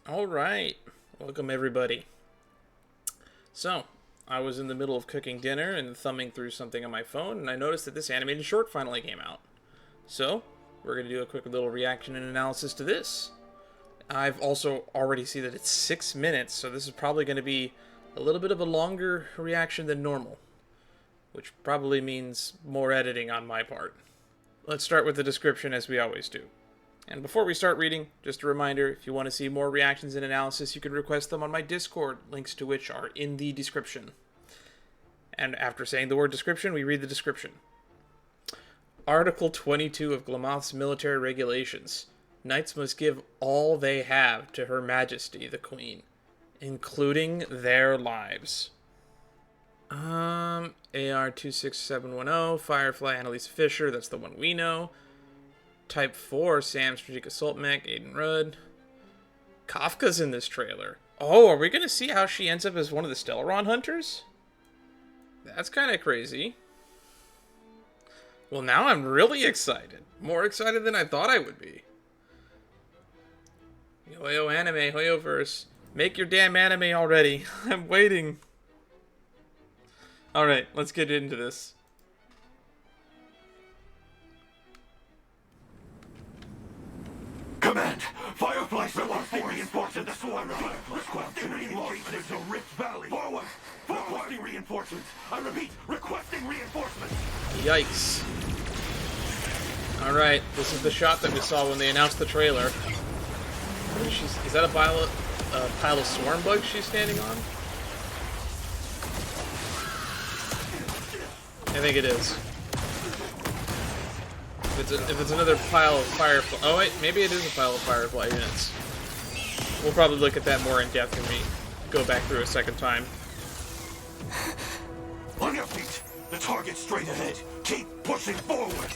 All right, welcome everybody. So, I was in the middle of cooking dinner and thumbing through something on my phone, and I noticed that this animated short finally came out. So, we're going to do a quick little reaction and analysis to this. I've also already seen that it's 6 minutes, so this is probably going to be a little bit of a longer reaction than normal, which probably means more editing on my part. Let's start with the description as we always do. And before we start reading, just a reminder, if you want to see more reactions and analysis, you can request them on my Discord, links to which are in the description. And after saying the word description, we read the description. Article 22 of Glamoth's military regulations. Knights must give all they have to Her Majesty, the Queen, including their lives. AR-26710, Firefly, Annalise Fisher, that's the one we know. Type 4, Sam, Strategic Assault Mech, Aiden Rudd. Kafka's in this trailer. Oh, are we going to see how she ends up as one of the Stellaron hunters? That's kind of crazy. Well, now I'm really excited. More excited than I thought I would be. Hoyo anime, Hoyoverse. Make your damn anime already. I'm waiting. Alright, let's get into this. Command! Firefly's requesting reinforcements! The swarm requesting reinforcements to Rift Valley! Forward! Requesting reinforcements! I repeat, requesting reinforcements! Yikes. Alright, this is the shot that we saw when they announced the trailer. Is that a pile of swarm bugs she's standing on? I think it is. If it's another pile of Firefly... Oh wait, maybe it is a pile of Firefly units. We'll probably look at that more in depth when we go back through a second time. On your feet! The target straight ahead! Keep pushing forward!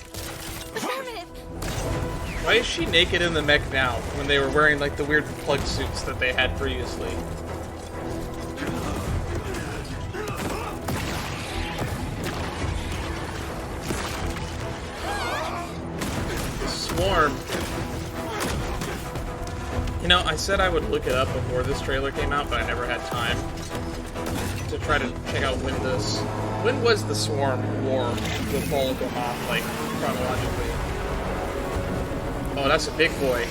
Why is she naked in the mech now, when they were wearing like the weird plug suits that they had previously? Swarm. You know, I said I would look it up before this trailer came out, but I never had time to try to check out when was the Swarm War, the fall of Glamoth, like, chronologically. Oh, that's a big boy.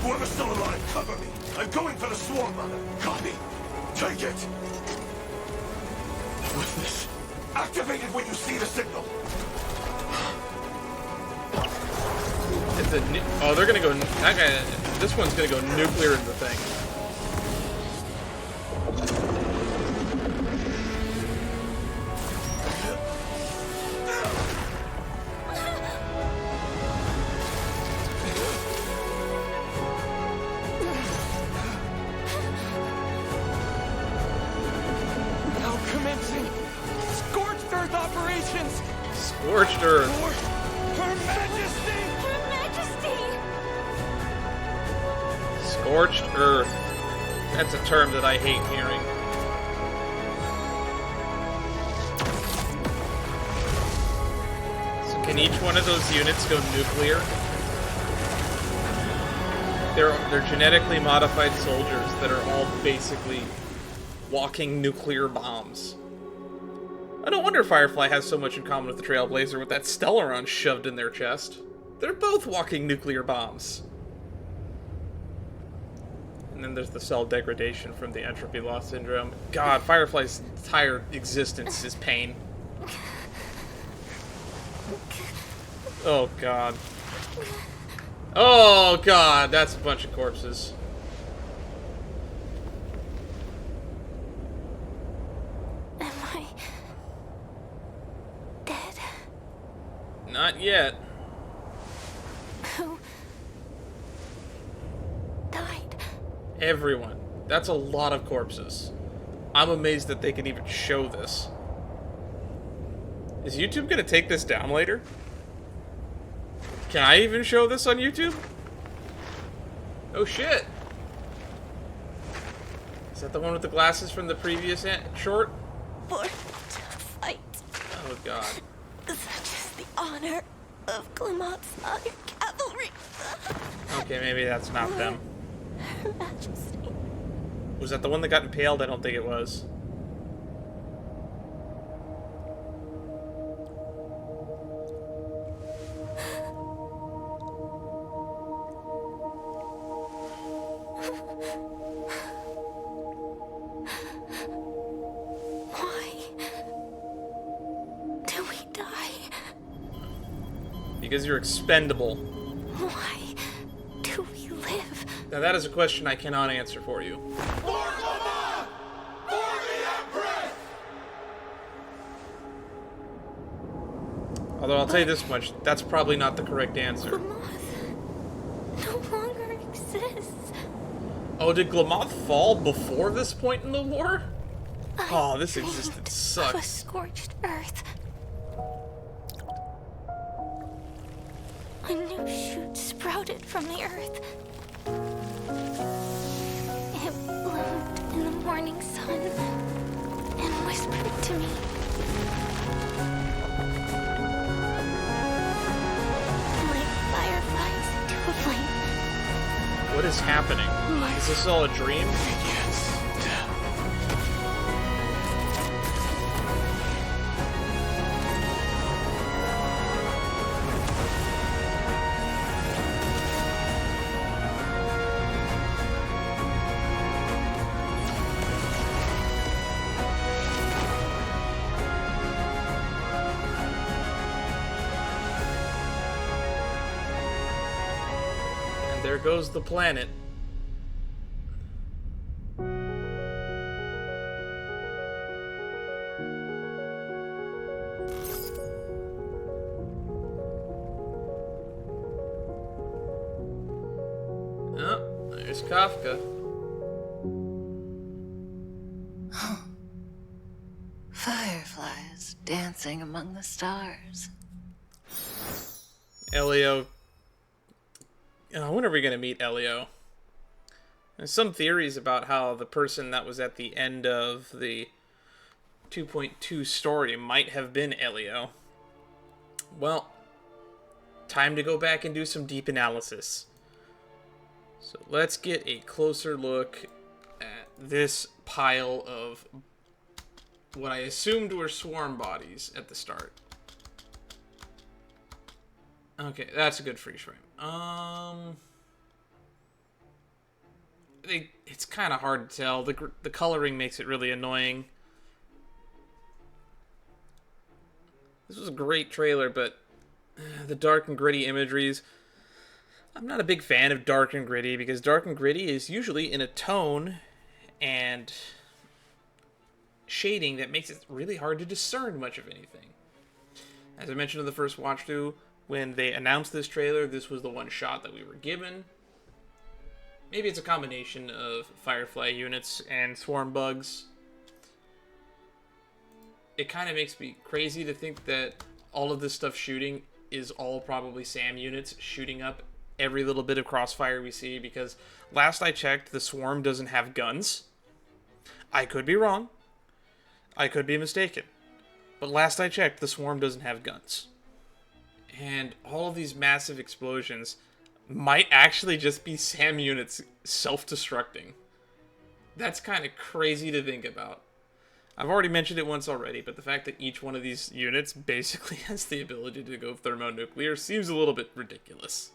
Whoever's still alive, cover me! I'm going for the swarm mother! Copy! Take it! Witness! Activate it when you see the signal! It's a oh, they're gonna go... This one's gonna go nuclear in the thing. Now commencing Scorched Earth operations! Scorched Earth. Her Majesty! Her Majesty! Scorched Earth. That's a term that I hate hearing. So can each one of those units go nuclear? They're genetically modified soldiers that are all basically walking nuclear bombs. I don't wonder Firefly has so much in common with the Trailblazer with that Stellaron shoved in their chest. They're both walking nuclear bombs. And then there's the cell degradation from the entropy loss syndrome. God, Firefly's entire existence is pain. Oh god. Oh god, that's a bunch of corpses. Am I dead? Not yet. Who died? Everyone. That's a lot of corpses. I'm amazed that they can even show this. Is YouTube gonna take this down later? Can I even show this on YouTube? Oh shit. Is that the one with the glasses from the previous short? Born to fight. Oh god. Such is the honor of Glamoth's other cavalry. Okay, maybe that's not them. Her Majesty. Was that the one that got impaled? I don't think it was. Why do we die? Because you're expendable. Why do we live? Now that is a question I cannot answer for you. For Glamoth! For the Empress! Although I'll tell you this much, that's probably not the correct answer. Glamoth no longer exists. Oh, did Glamoth fall before this point in the war? Oh, this Dreamed existence of a sucks. scorched earth. A new shoot sprouted from the earth. It bloomed in the morning sun and whispered to me. Like fireflies into a flame. What is happening? Is this all a dream? Begins death. And there goes the planet. Oh, there's Kafka. Fireflies dancing among the stars. Elio. When are we going to meet Elio? There's some theories about how the person that was at the end of the 2.2 story might have been Elio. Well, time to go back and do some deep analysis. So let's get a closer look at this pile of what I assumed were swarm bodies at the start. Okay, that's a good freeze frame. It's kind of hard to tell. The coloring makes it really annoying. This was a great trailer, but the dark and gritty imageries. I'm not a big fan of dark and gritty because dark and gritty is usually in a tone and shading that makes it really hard to discern much of anything. As I mentioned in the first watch through, when they announced this trailer, this was the one shot that we were given. Maybe it's a combination of Firefly units and swarm bugs. It kind of makes me crazy to think that all of this stuff shooting is all probably SAM units shooting up every little bit of crossfire we see, because last I checked, the swarm doesn't have guns. I could be wrong. I could be mistaken. But last I checked, the swarm doesn't have guns. And all of these massive explosions might actually just be SAM units self-destructing. That's kind of crazy to think about. I've already mentioned it once already, but the fact that each one of these units basically has the ability to go thermonuclear seems a little bit ridiculous.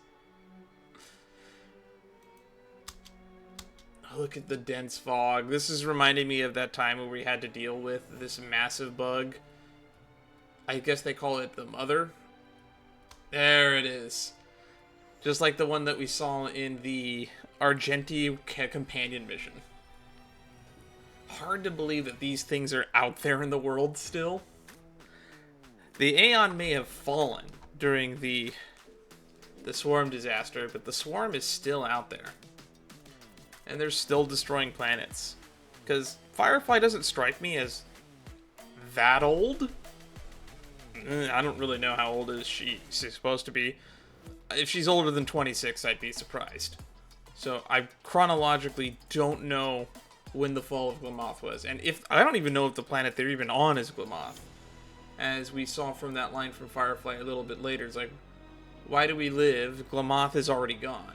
Look at the dense fog. This is reminding me of that time where we had to deal with this massive bug. I guess they call it the Mother. There it is. Just like the one that we saw in the Argenti companion mission. Hard to believe that these things are out there in the world still. The Aeon may have fallen during the Swarm disaster, but the Swarm is still out there. And they're still destroying planets. Because Firefly doesn't strike me as that old. I don't really know how old is she's supposed to be. If she's older than 26, I'd be surprised. So I chronologically don't know when the fall of Glamoth was. And if I don't even know if the planet they're even on is Glamoth. As we saw from that line from Firefly a little bit later. It's like, why do we live? Glamoth is already gone.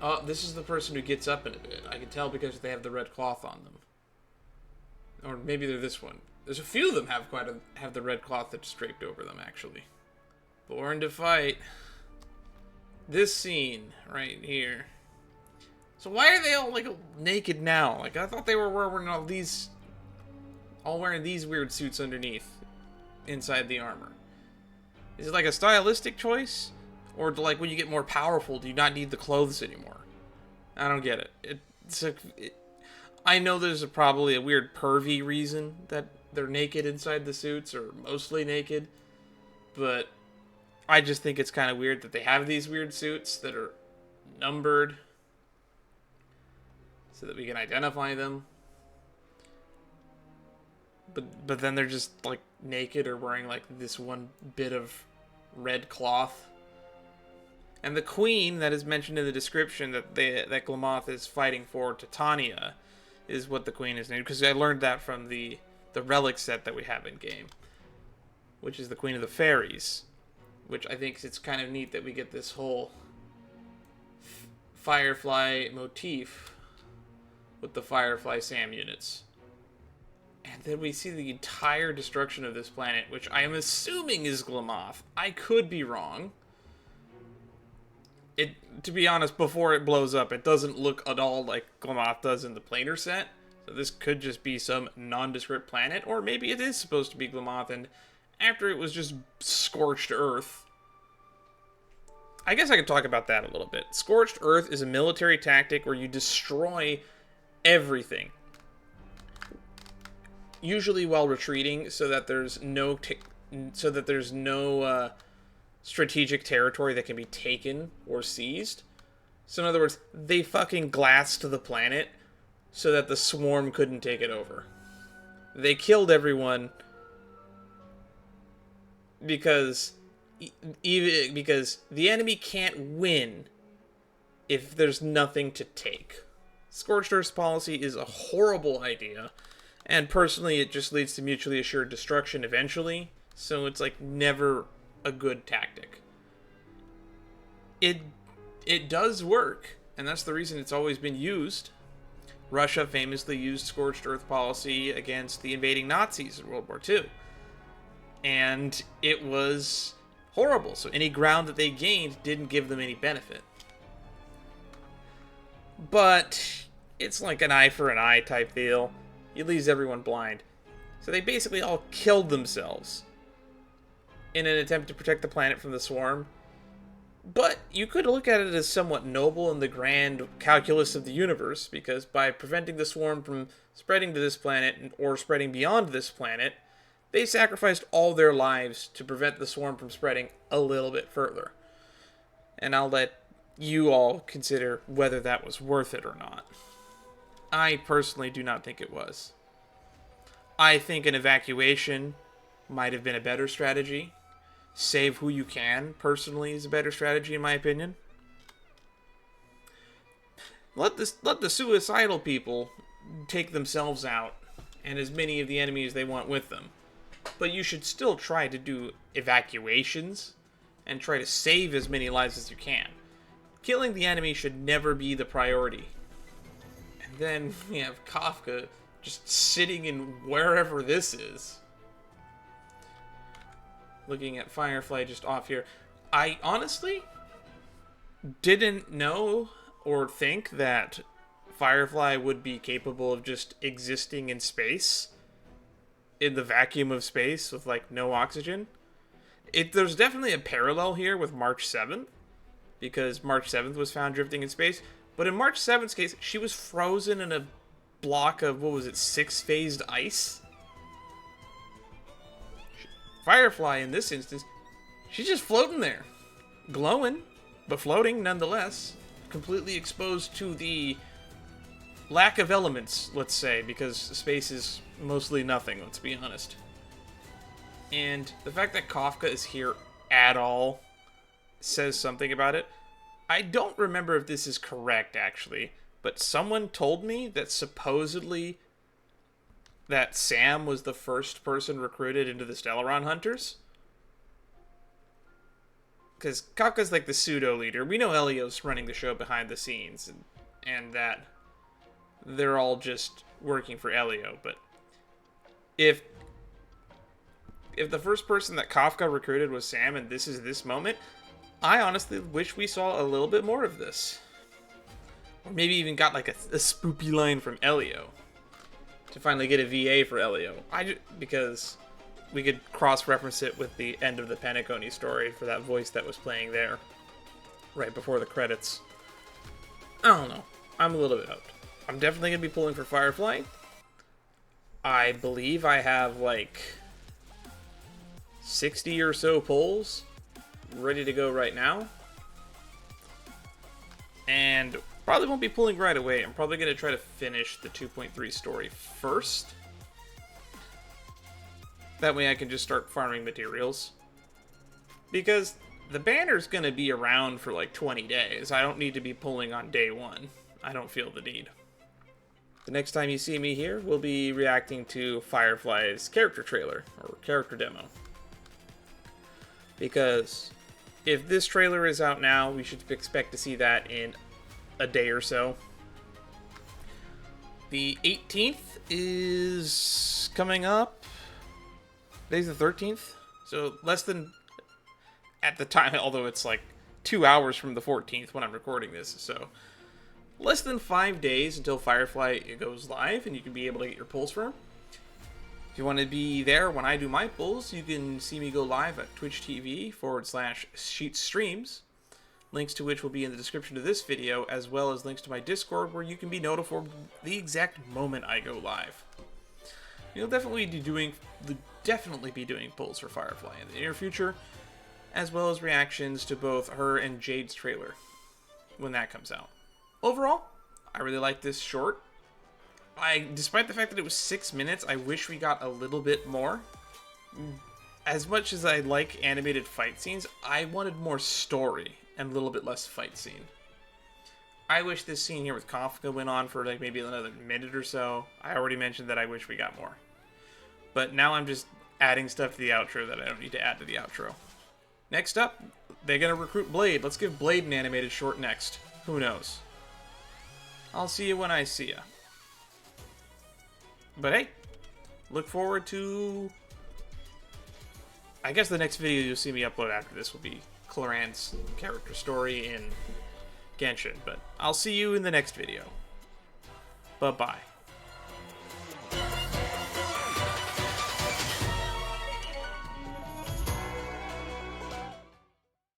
Oh, this is the person who gets up in a bit. I can tell because they have the red cloth on them. Or maybe they're this one. There's a few of them have the red cloth that's draped over them, actually. Born to fight. This scene right here. So why are they all like naked now? Like I thought they were wearing all wearing these weird suits underneath, inside the armor. Is it like a stylistic choice, or like when you get more powerful, do you not need the clothes anymore? I don't get it. I know there's probably a weird pervy reason that they're naked inside the suits, or mostly naked, but I just think it's kind of weird that they have these weird suits that are numbered so that we can identify them. But then they're just like naked or wearing like this one bit of red cloth. And the queen that is mentioned in the description that Glamoth is fighting for, Titania, is what the queen is named, because I learned that from the relic set that we have in game, which is the Queen of the Fairies, which I think it's kind of neat that we get this whole Firefly motif with the Firefly SAM units. And then we see the entire destruction of this planet, which I am assuming is Glamoth. I could be wrong. To be honest, before it blows up, it doesn't look at all like Glamoth does in the planar set. So this could just be some nondescript planet, or maybe it is supposed to be Glamoth, and after it was just scorched earth. I guess I could talk about that a little bit. Scorched earth is a military tactic where you destroy everything, usually while retreating, so that there's no strategic territory that can be taken or seized. So in other words, they fucking glassed the planet so that the swarm couldn't take it over. They killed everyone because the enemy can't win if there's nothing to take. Scorched Earth's policy is a horrible idea, and personally it just leads to mutually assured destruction eventually, so it's like never a good tactic. It does work, and that's the reason it's always been used. Russia famously used Scorched Earth policy against the invading Nazis in World War II. And it was horrible, so any ground that they gained didn't give them any benefit. But it's like an eye for an eye type deal. It leaves everyone blind. So they basically all killed themselves in an attempt to protect the planet from the swarm. But you could look at it as somewhat noble in the grand calculus of the universe, because by preventing the swarm from spreading to this planet, or spreading beyond this planet, they sacrificed all their lives to prevent the swarm from spreading a little bit further. And I'll let you all consider whether that was worth it or not. I personally do not think it was. I think an evacuation might have been a better strategy. Save who you can, personally, is a better strategy in my opinion. Let the suicidal people take themselves out, and as many of the enemies they want with them. But you should still try to do evacuations, and try to save as many lives as you can. Killing the enemy should never be the priority. And then we have Kafka just sitting in wherever this is. Looking at Firefly just off here. I honestly didn't know or think that Firefly would be capable of just existing in space. In the vacuum of space with like no oxygen. There's definitely a parallel here with March 7th. Because March 7th was found drifting in space. But in March 7th's case, she was frozen in a block of, 6-phased ice? Firefly, in this instance, she's just floating there. Glowing, but floating nonetheless. Completely exposed to the lack of elements, let's say, because space is mostly nothing, let's be honest. And the fact that Kafka is here at all says something about it. I don't remember if this is correct, actually, but someone told me that supposedly that Sam was the first person recruited into the Stellaron Hunters. Because Kafka's like the pseudo leader. We know Elio's running the show behind the scenes, and that they're all just working for Elio. But if the first person that Kafka recruited was Sam, and this is this moment, I honestly wish we saw a little bit more of this. Or maybe even got like a spoopy line from Elio to finally get a VA for Elio. Because we could cross-reference it with the end of the Penacony story for that voice that was playing there right before the credits. I don't know. I'm a little bit hooked. I'm definitely going to be pulling for Firefly. I believe I have like 60 or so pulls ready to go right now. And probably won't be pulling right away. I'm probably going to try to finish the 2.3 story first. That way I can just start farming materials. Because the banner's going to be around for like 20 days. I don't need to be pulling on day one. I don't feel the need. The next time you see me here, we'll be reacting to Firefly's character trailer, or character demo. Because if this trailer is out now, we should expect to see that in a day or so. The 18th is coming up. Today's the 13th, so less than, at the time, although it's like 2 hours from the 14th when I'm recording this, so less than 5 days until Firefly goes live and you can be able to get your pulls for him. If you want to be there when I do my pulls, you can see me go live at twitch.tv/Sheet Streams, links to which will be in the description of this video, as well as links to my Discord where you can be notified the exact moment I go live. You'll definitely be doing pulls for Firefly in the near future, as well as reactions to both her and Jade's trailer when that comes out. Overall, I really like this short. Despite the fact that it was 6 minutes, I wish we got a little bit more. As much as I like animated fight scenes, I wanted more story and a little bit less fight scene. I wish this scene here with Kafka went on for like maybe another minute or so. I already mentioned that I wish we got more. But now I'm just adding stuff to the outro that I don't need to add to the outro. Next up, they're going to recruit Blade. Let's give Blade an animated short next. Who knows? I'll see you when I see ya. But hey, look forward to... I guess the next video you'll see me upload after this will be Cloran's character story in Genshin. But I'll see you in the next video. Bye-bye.